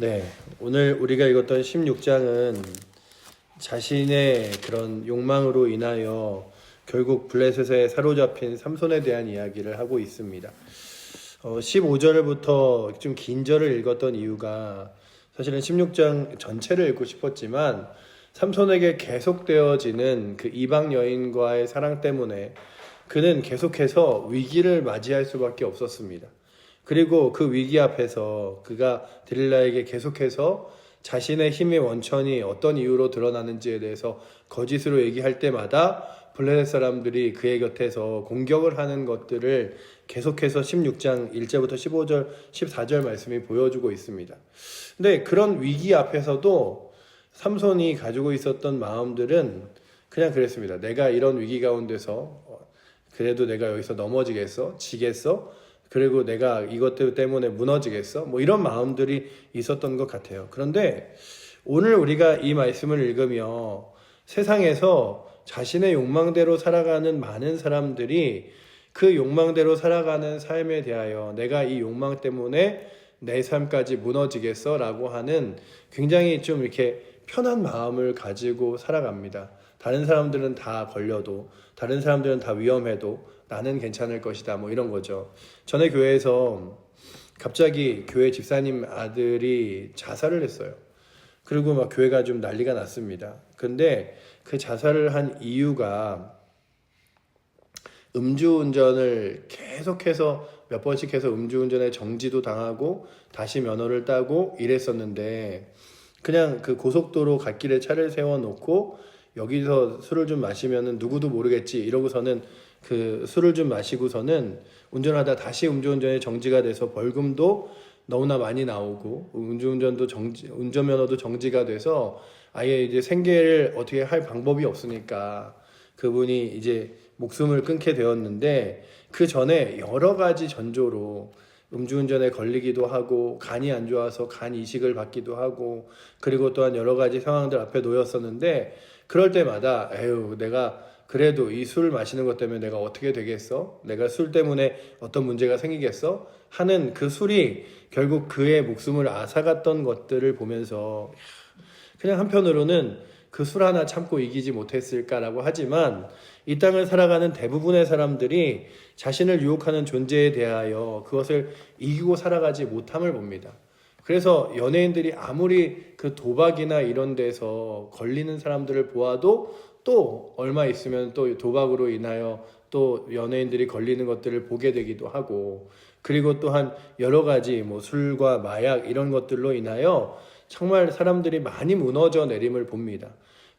네, 오늘 우리가 읽었던 16장은 자신의 그런 욕망으로 인하여 결국 블레셋에 사로잡힌 삼손에 대한 이야기를 하고 있습니다. 15절부터 좀 긴 절을 읽었던 이유가 사실은 16장 전체를 읽고 싶었지만 삼손에게 계속되어지는 그 이방 여인과의 사랑 때문에 그는 계속해서 위기를 맞이할 수밖에 없었습니다. 그리고 그 위기 앞에서 그가 데릴라에게 계속해서 자신의 힘의 원천이 어떤 이유로 드러나는지에 대해서 거짓으로 얘기할 때마다 블레셋 사람들이 그의 곁에서 공격을 하는 것들을 계속해서 16장 1절부터 15절, 14절 말씀이 보여주고 있습니다. 근데 그런 위기 앞에서도 삼손이 가지고 있었던 마음들은 그냥 그랬습니다. 내가 이런 위기 가운데서 그래도 내가 여기서 넘어지겠어? 지겠어? 그리고 내가 이것 때문에 무너지겠어? 뭐 이런 마음들이 있었던 것 같아요. 그런데 오늘 우리가 이 말씀을 읽으며 세상에서 자신의 욕망대로 살아가는 많은 사람들이 그 욕망대로 살아가는 삶에 대하여 내가 이 욕망 때문에 내 삶까지 무너지겠어? 라고 하는 굉장히 좀 이렇게 편한 마음을 가지고 살아갑니다. 다른 사람들은 다 걸려도, 다른 사람들은 다 위험해도 나는 괜찮을 것이다. 뭐 이런 거죠. 전에 교회에서 갑자기 교회 집사님 아들이 자살을 했어요. 그리고 막 교회가 좀 난리가 났습니다. 근데 그 자살을 한 이유가 음주운전을 계속해서 몇 번씩 해서 음주운전에 정지도 당하고 다시 면허를 따고 이랬었는데 그냥 그 고속도로 갓길에 차를 세워놓고 여기서 술을 좀 마시면은 누구도 모르겠지 이러고서는 그 술을 좀 마시고서는 운전하다 다시 음주운전에 정지가 돼서 벌금도 너무나 많이 나오고 운전면허도 정지가 돼서 아예 이제 생계를 어떻게 할 방법이 없으니까 그분이 이제 목숨을 끊게 되었는데 그 전에 여러 가지 전조로 음주운전에 걸리기도 하고 간이 안 좋아서 간 이식을 받기도 하고 그리고 또한 여러 가지 상황들 앞에 놓였었는데 그럴 때마다 에휴 내가 그래도 이 술 마시는 것 때문에 내가 어떻게 되겠어? 내가 술 때문에 어떤 문제가 생기겠어? 하는 그 술이 결국 그의 목숨을 앗아갔던 것들을 보면서 그냥 한편으로는 그 술 하나 참고 이기지 못했을까라고 하지만 이 땅을 살아가는 대부분의 사람들이 자신을 유혹하는 존재에 대하여 그것을 이기고 살아가지 못함을 봅니다. 그래서 연예인들이 아무리 그 도박이나 이런 데서 걸리는 사람들을 보아도 또 얼마 있으면 또 도박으로 인하여 또 연예인들이 걸리는 것들을 보게 되기도 하고 그리고 또한 여러 가지 뭐 술과 마약 이런 것들로 인하여 정말 사람들이 많이 무너져 내림을 봅니다.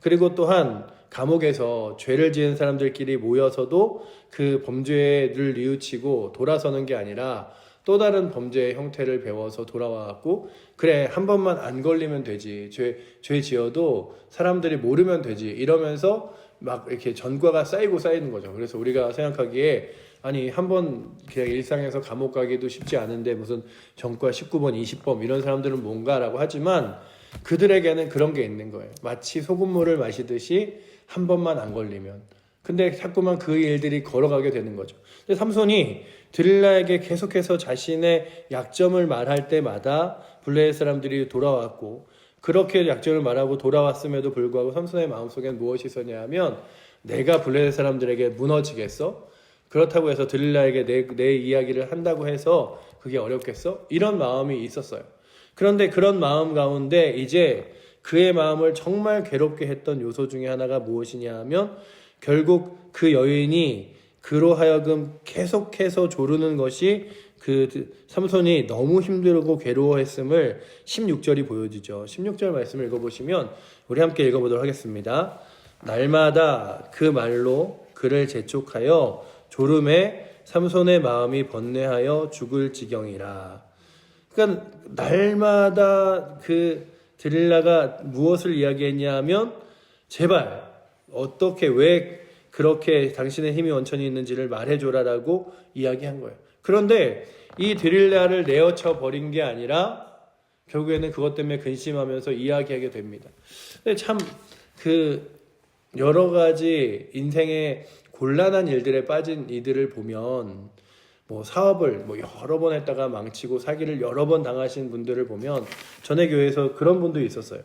그리고 또한 감옥에서 죄를 지은 사람들끼리 모여서도 그 범죄를 뉘우치고 돌아서는 게 아니라 또 다른 범죄의 형태를 배워서 돌아와갖고 그래 한 번만 안 걸리면 되지 죄 지어도 사람들이 모르면 되지 이러면서 막 이렇게 전과가 쌓이는 거죠. 그래서 우리가 생각하기에 아니 한 번 그냥 일상에서 감옥 가기도 쉽지 않은데 무슨 전과 19번 20번 이런 사람들은 뭔가라고 하지만 그들에게는 그런 게 있는 거예요. 마치 소금물을 마시듯이 한 번만 안 걸리면 근데 자꾸만 그 일들이 걸어가게 되는 거죠. 근데 삼손이 드릴라에게 계속해서 자신의 약점을 말할 때마다 블레셋 사람들이 돌아왔고 그렇게 약점을 말하고 돌아왔음에도 불구하고 삼손의 마음속엔 무엇이 있었냐 하면 내가 블레셋 사람들에게 무너지겠어? 그렇다고 해서 드릴라에게 내 이야기를 한다고 해서 그게 어렵겠어? 이런 마음이 있었어요. 그런데 그런 마음 가운데 이제 그의 마음을 정말 괴롭게 했던 요소 중에 하나가 무엇이냐 하면 결국 그 여인이 그로 하여금 계속해서 조르는 것이 그 삼손이 너무 힘들고 괴로워했음을 16절이 보여주죠. 16절 말씀을 읽어보시면 우리 함께 읽어보도록 하겠습니다. 날마다 그 말로 그를 재촉하여 졸음에 삼손의 마음이 번뇌하여 죽을 지경이라. 그러니까 날마다 그 드릴라가 무엇을 이야기했냐 하면 제발 어떻게 왜 그렇게 당신의 힘이 원천이 있는지를 말해줘라라고 이야기한 거예요. 그런데 이 드릴라를 내어쳐 버린 게 아니라 결국에는 그것 때문에 근심하면서 이야기하게 됩니다. 근데 참 그 여러 가지 인생의 곤란한 일들에 빠진 이들을 보면 뭐 사업을 뭐 여러 번 했다가 망치고 사기를 여러 번 당하신 분들을 보면 전에 교회에서 그런 분도 있었어요.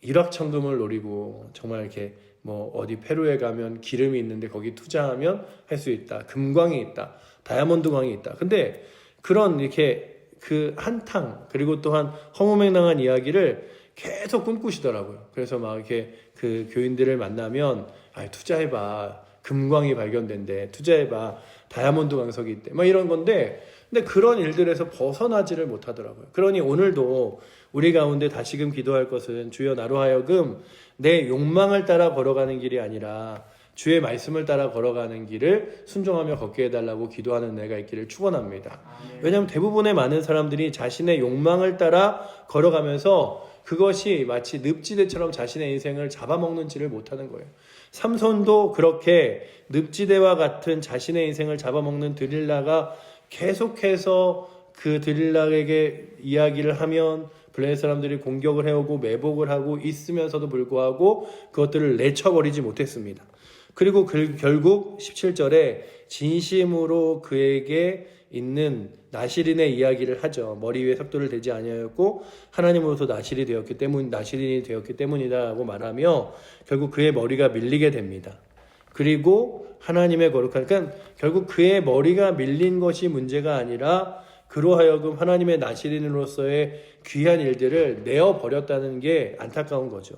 일확천금을 노리고 정말 이렇게 뭐 어디 페루에 가면 기름이 있는데 거기 투자하면 할 수 있다. 금광이 있다. 다이아몬드 광이 있다. 근데 그런 이렇게 그 한탕 그리고 또한 허무맹랑한 이야기를 계속 꿈꾸시더라고요. 그래서 막 이렇게 그 교인들을 만나면 투자해봐. 금광이 발견된대. 투자해봐. 다이아몬드 광석이 있대. 막 이런 건데 근데 그런 일들에서 벗어나지를 못하더라고요. 그러니 오늘도 우리 가운데 다시금 기도할 것은 주여 나로 하여금 내 욕망을 따라 걸어가는 길이 아니라 주의 말씀을 따라 걸어가는 길을 순종하며 걷게 해달라고 기도하는 내가 있기를 축원합니다. 왜냐하면 대부분의 많은 사람들이 자신의 욕망을 따라 걸어가면서 그것이 마치 늪지대처럼 자신의 인생을 잡아먹는지를 못하는 거예요. 삼손도 그렇게 늪지대와 같은 자신의 인생을 잡아먹는 드릴라가 계속해서 그 드릴라에게 이야기를 하면 블레셋 사람들이 공격을 해오고 매복을 하고 있으면서도 불구하고 그것들을 내쳐버리지 못했습니다. 그리고 결국 17절에 진심으로 그에게 있는 나시린의 이야기를 하죠. 머리 위에 삭도를 대지 아니하였고 하나님으로서 나시린이 되었기 때문이다라고 말하며 결국 그의 머리가 밀리게 됩니다. 그리고 하나님의 거룩한 그러니까 결국 그의 머리가 밀린 것이 문제가 아니라 그로 하여금 하나님의 나시린으로서의 귀한 일들을 내어버렸다는 게 안타까운 거죠.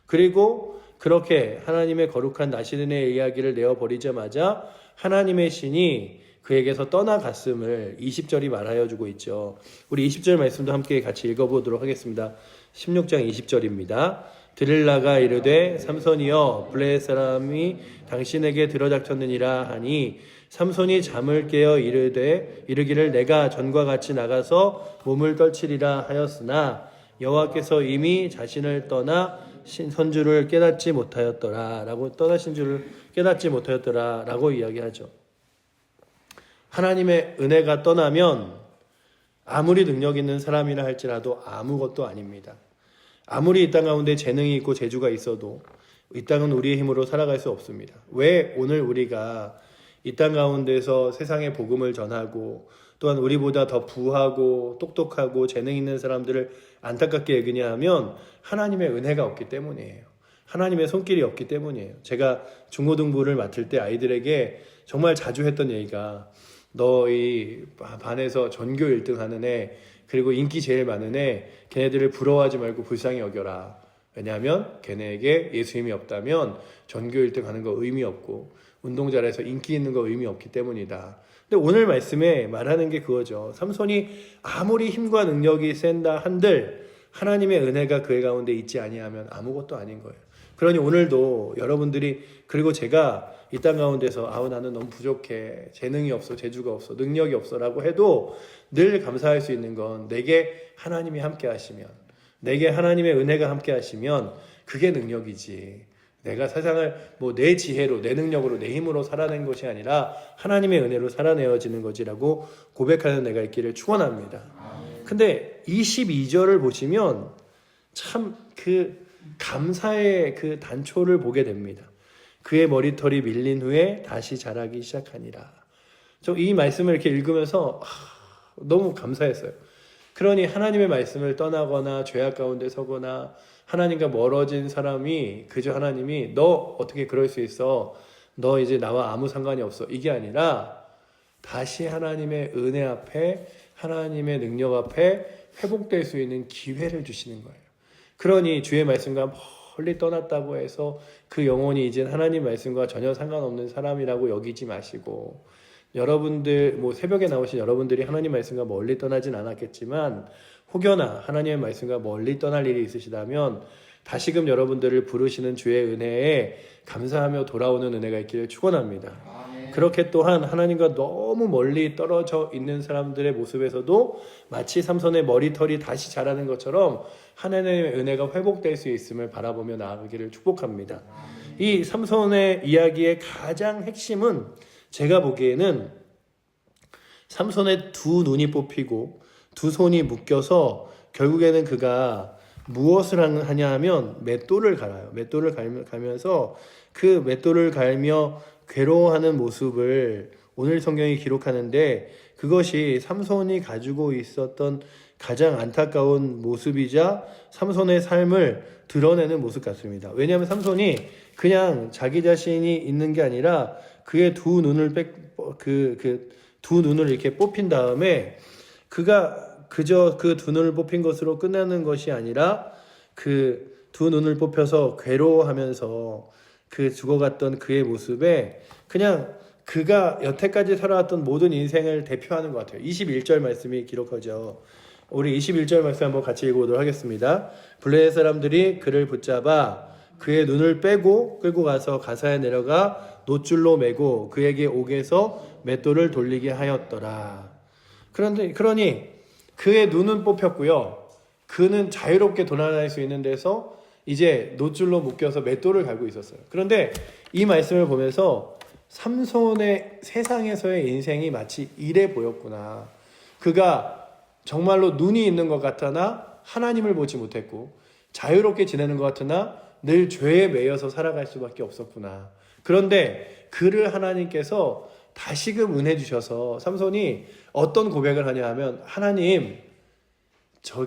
그리고 그렇게 하나님의 거룩한 나시린의 이야기를 내어버리자마자 하나님의 신이 그에게서 떠나갔음을 20절이 말하여 주고 있죠. 우리 20절 말씀도 함께 같이 읽어보도록 하겠습니다. 16장 20절입니다. 드릴라가 이르되 삼손이여 블레셋 사람이 당신에게 들어닥쳤느니라 하니 삼손이 잠을 깨어 이르기를 내가 전과 같이 나가서 몸을 떨치리라 하였으나 여호와께서 이미 자신을 떠나 선주를 깨닫지 못하였더라 라고 떠나신 줄을 깨닫지 못하였더라 라고 이야기하죠. 하나님의 은혜가 떠나면 아무리 능력 있는 사람이라 할지라도 아무것도 아닙니다. 아무리 이 땅 가운데 재능이 있고 재주가 있어도 이 땅은 우리의 힘으로 살아갈 수 없습니다. 왜 오늘 우리가 이 땅 가운데서 세상의 복음을 전하고 또한 우리보다 더 부하고 똑똑하고 재능 있는 사람들을 안타깝게 여기냐 하면 하나님의 은혜가 없기 때문이에요. 하나님의 손길이 없기 때문이에요. 제가 중고등부를 맡을 때 아이들에게 정말 자주 했던 얘기가 너희 반에서 전교 1등 하는 애 그리고 인기 제일 많은 애 걔네들을 부러워하지 말고 불쌍히 여겨라. 왜냐하면 걔네에게 예수 힘이 없다면 전교 1등 하는 거 의미 없고 운동 잘해서 인기 있는 거 의미 없기 때문이다. 근데 오늘 말씀에 말하는 게 그거죠. 삼손이 아무리 힘과 능력이 센다 한들 하나님의 은혜가 그의 가운데 있지 아니하면 아무것도 아닌 거예요. 그러니 오늘도 여러분들이 그리고 제가 이 땅 가운데서 나는 너무 부족해, 재능이 없어, 재주가 없어, 능력이 없어 라고 해도 늘 감사할 수 있는 건 내게 하나님이 함께 하시면 내게 하나님의 은혜가 함께 하시면 그게 능력이지. 내가 세상을 내 지혜로 내 능력으로 내 힘으로 살아낸 것이 아니라 하나님의 은혜로 살아내어지는 것이라고 고백하는 내가 있기를 축원합니다. 근데 22절을 보시면 참 그 감사의 그 단초를 보게 됩니다. 그의 머리털이 밀린 후에 다시 자라기 시작하니라. 저 이 말씀을 이렇게 읽으면서 너무 감사했어요. 그러니 하나님의 말씀을 떠나거나 죄악 가운데 서거나 하나님과 멀어진 사람이 그저 하나님이 너 어떻게 그럴 수 있어? 너 이제 나와 아무 상관이 없어. 이게 아니라 다시 하나님의 은혜 앞에 하나님의 능력 앞에 회복될 수 있는 기회를 주시는 거예요. 그러니 주의 말씀과 멀리 떠났다고 해서 그 영혼이 이제 하나님 말씀과 전혀 상관없는 사람이라고 여기지 마시고 여러분들 새벽에 나오신 여러분들이 하나님 말씀과 멀리 떠나진 않았겠지만 혹여나 하나님의 말씀과 멀리 떠날 일이 있으시다면 다시금 여러분들을 부르시는 주의 은혜에 감사하며 돌아오는 은혜가 있기를 축원합니다. 그렇게 또한 하나님과 너무 멀리 떨어져 있는 사람들의 모습에서도 마치 삼손의 머리털이 다시 자라는 것처럼 하나님의 은혜가 회복될 수 있음을 바라보며 나아가기를 축복합니다. 이 삼손의 이야기의 가장 핵심은 제가 보기에는 삼손의 두 눈이 뽑히고 두 손이 묶여서 결국에는 그가 무엇을 하냐 하면 맷돌을 갈아요. 맷돌을 갈면서 그 맷돌을 갈며 괴로워하는 모습을 오늘 성경이 기록하는데 그것이 삼손이 가지고 있었던 가장 안타까운 모습이자 삼손의 삶을 드러내는 모습 같습니다. 왜냐하면 삼손이 그냥 자기 자신이 있는 게 아니라 그의 두 눈을 두 눈을 이렇게 뽑힌 다음에 그가 그저 그 두 눈을 뽑힌 것으로 끝나는 것이 아니라 그 두 눈을 뽑혀서 괴로워하면서 그 죽어갔던 그의 모습에 그냥 그가 여태까지 살아왔던 모든 인생을 대표하는 것 같아요. 21절 말씀이 기록하죠. 우리 21절 말씀 한번 같이 읽어보도록 하겠습니다. 블레셋 사람들이 그를 붙잡아 그의 눈을 빼고 끌고 가서 가사에 내려가 놋줄로 매고 그에게 옥에서 맷돌을 돌리게 하였더라. 그러니 그의 눈은 뽑혔고요. 그는 자유롭게 돌아다닐 수 있는 데서 이제 놋줄로 묶여서 맷돌을 갈고 있었어요. 그런데 이 말씀을 보면서 삼손의 세상에서의 인생이 마치 이래 보였구나. 그가 정말로 눈이 있는 것 같으나 하나님을 보지 못했고 자유롭게 지내는 것 같으나 늘 죄에 매여서 살아갈 수밖에 없었구나. 그런데 그를 하나님께서 다시금 은혜 주셔서 삼손이 어떤 고백을 하냐 하면 하나님,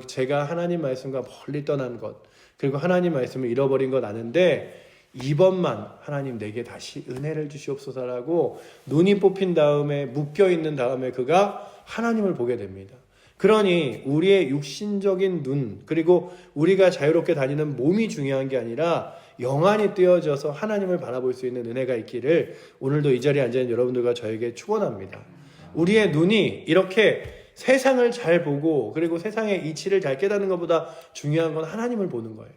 제가 하나님 말씀과 멀리 떠난 것 그리고 하나님 말씀을 잃어버린 건 아는데 이번만 하나님 내게 다시 은혜를 주시옵소서라고 눈이 뽑힌 다음에 묶여있는 다음에 그가 하나님을 보게 됩니다. 그러니 우리의 육신적인 눈 그리고 우리가 자유롭게 다니는 몸이 중요한 게 아니라 영안이 뜨여져서 하나님을 바라볼 수 있는 은혜가 있기를 오늘도 이 자리에 앉아있는 여러분들과 저에게 축원합니다. 우리의 눈이 이렇게 세상을 잘 보고 그리고 세상의 이치를 잘 깨닫는 것보다 중요한 건 하나님을 보는 거예요.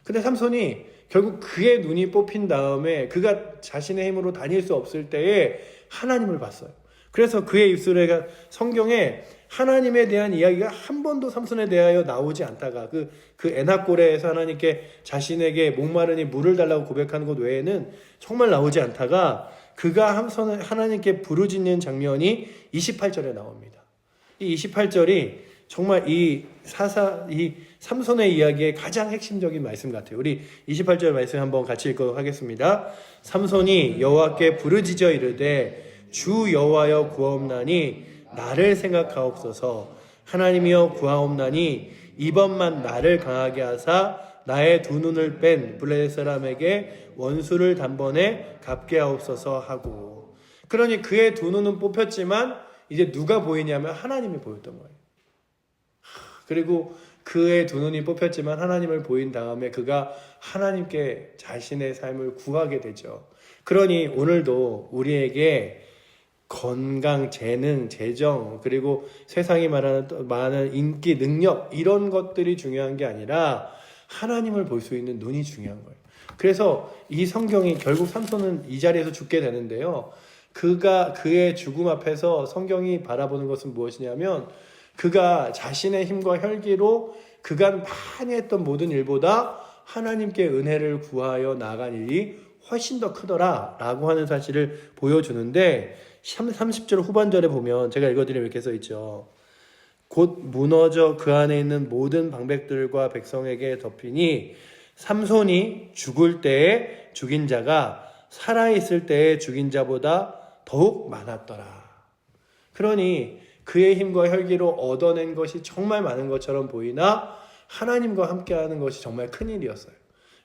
근데 삼손이 결국 그의 눈이 뽑힌 다음에 그가 자신의 힘으로 다닐 수 없을 때에 하나님을 봤어요. 그래서 그의 입술에 성경에 하나님에 대한 이야기가 한 번도 삼손에 대하여 나오지 않다가 그 에나골에서 하나님께 자신에게 목마르니 물을 달라고 고백하는 것 외에는 정말 나오지 않다가 그가 하나님께 부르짖는 장면이 28절에 나옵니다. 이 28절이 정말 이 삼손의 이야기의 가장 핵심적인 말씀 같아요. 우리 28절 말씀 한번 같이 읽도록 하겠습니다. 삼손이 여호와께 부르짖어 이르되 주 여호와여 구하옵나니 나를 생각하옵소서. 하나님이여 구하옵나니 이번만 나를 강하게 하사 나의 두 눈을 뺀 블레셋 사람에게 원수를 단번에 갚게 하옵소서 하고. 그러니 그의 두 눈은 뽑혔지만 이제 누가 보이냐면 하나님이 보였던 거예요. 그리고 그의 두 눈이 뽑혔지만 하나님을 보인 다음에 그가 하나님께 자신의 삶을 구하게 되죠. 그러니 오늘도 우리에게 건강, 재능, 재정, 그리고 세상이 말하는 많은 인기, 능력 이런 것들이 중요한 게 아니라 하나님을 볼 수 있는 눈이 중요한 거예요. 그래서 이 성경이 결국 삼손은 이 자리에서 죽게 되는데요. 그의 죽음 앞에서 성경이 바라보는 것은 무엇이냐면 그가 자신의 힘과 혈기로 그간 많이 했던 모든 일보다 하나님께 은혜를 구하여 나아간 일이 훨씬 더 크더라 라고 하는 사실을 보여주는데 30절 후반절에 보면 제가 읽어드리면 이렇게 써있죠. 곧 무너져 그 안에 있는 모든 방백들과 백성에게 덮이니 삼손이 죽을 때에 죽인 자가 살아있을 때에 죽인 자보다 더욱 많았더라. 그러니 그의 힘과 혈기로 얻어낸 것이 정말 많은 것처럼 보이나 하나님과 함께하는 것이 정말 큰일이었어요.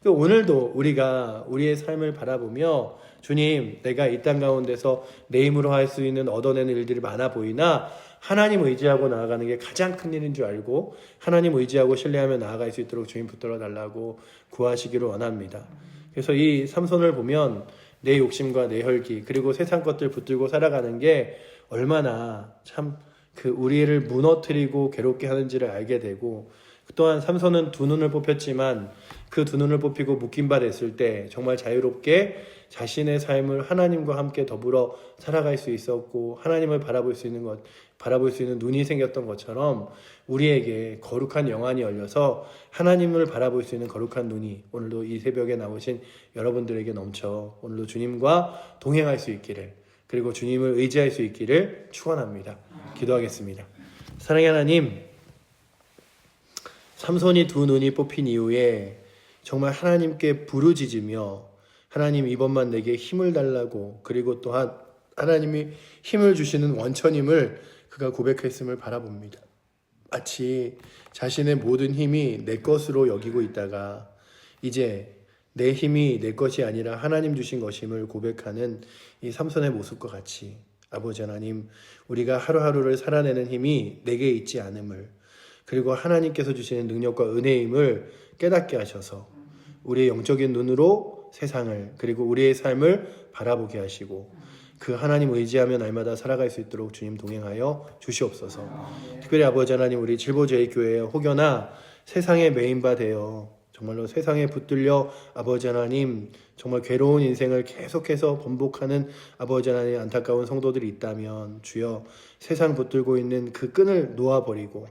오늘도 우리가 우리의 삶을 바라보며 주님, 내가 이 땅 가운데서 내 힘으로 할 수 있는 얻어내는 일들이 많아 보이나 하나님 의지하고 나아가는 게 가장 큰 일인 줄 알고 하나님 의지하고 신뢰하며 나아갈 수 있도록 주님 붙들어 달라고 구하시기를 원합니다. 그래서 이 삼손을 보면 내 욕심과 내 혈기 그리고 세상 것들 붙들고 살아가는 게 얼마나 참 우리를 무너뜨리고 괴롭게 하는지를 알게 되고 또한 삼손은 두 눈을 뽑혔지만 그 두 눈을 뽑히고 묶인 바 됐을 때 정말 자유롭게 자신의 삶을 하나님과 함께 더불어 살아갈 수 있었고 하나님을 바라볼 수 있는 눈이 생겼던 것처럼 우리에게 거룩한 영안이 열려서 하나님을 바라볼 수 있는 거룩한 눈이 오늘도 이 새벽에 나오신 여러분들에게 넘쳐 오늘도 주님과 동행할 수 있기를 그리고 주님을 의지할 수 있기를 축원합니다. 기도하겠습니다. 사랑의 하나님, 삼손이 두 눈이 뽑힌 이후에 정말 하나님께 부르짖으며 하나님 이번만 내게 힘을 달라고 그리고 또한 하나님이 힘을 주시는 원천임을 그가 고백했음을 바라봅니다. 마치 자신의 모든 힘이 내 것으로 여기고 있다가 이제 내 힘이 내 것이 아니라 하나님 주신 것임을 고백하는 이 삼손의 모습과 같이 아버지 하나님, 우리가 하루하루를 살아내는 힘이 내게 있지 않음을, 그리고 하나님께서 주시는 능력과 은혜임을 깨닫게 하셔서 우리의 영적인 눈으로 세상을, 그리고 우리의 삶을 바라보게 하시고 그 하나님 의지하며 날마다 살아갈 수 있도록 주님 동행하여 주시옵소서. 특별히 아버지 하나님, 우리 질보제일교회의 혹여나 세상에 메인바 되어 정말로 세상에 붙들려 아버지 하나님 정말 괴로운 인생을 계속해서 번복하는 아버지 하나님 안타까운 성도들이 있다면 주여 세상 붙들고 있는 그 끈을 놓아버리고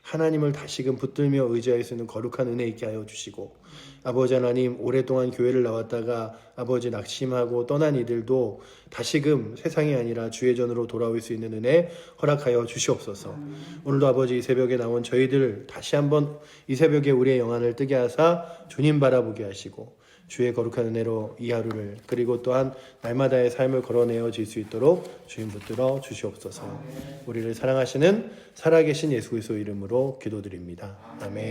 하나님을 다시금 붙들며 의지할 수 있는 거룩한 은혜 있게 하여 주시고, 아버지 하나님 오랫동안 교회를 나왔다가 아버지 낙심하고 떠난 이들도 다시금 세상이 아니라 주의 전으로 돌아올 수 있는 은혜 허락하여 주시옵소서. 오늘도 아버지 이 새벽에 나온 저희들 다시 한번 이 새벽에 우리의 영안을 뜨게 하사 주님 바라보게 하시고 주의 거룩한 은혜로 이 하루를, 그리고 또한 날마다의 삶을 걸어내어질 수 있도록 주님 붙들어 주시옵소서. 우리를 사랑하시는 살아계신 예수 그리스도 이름으로 기도드립니다. 아멘.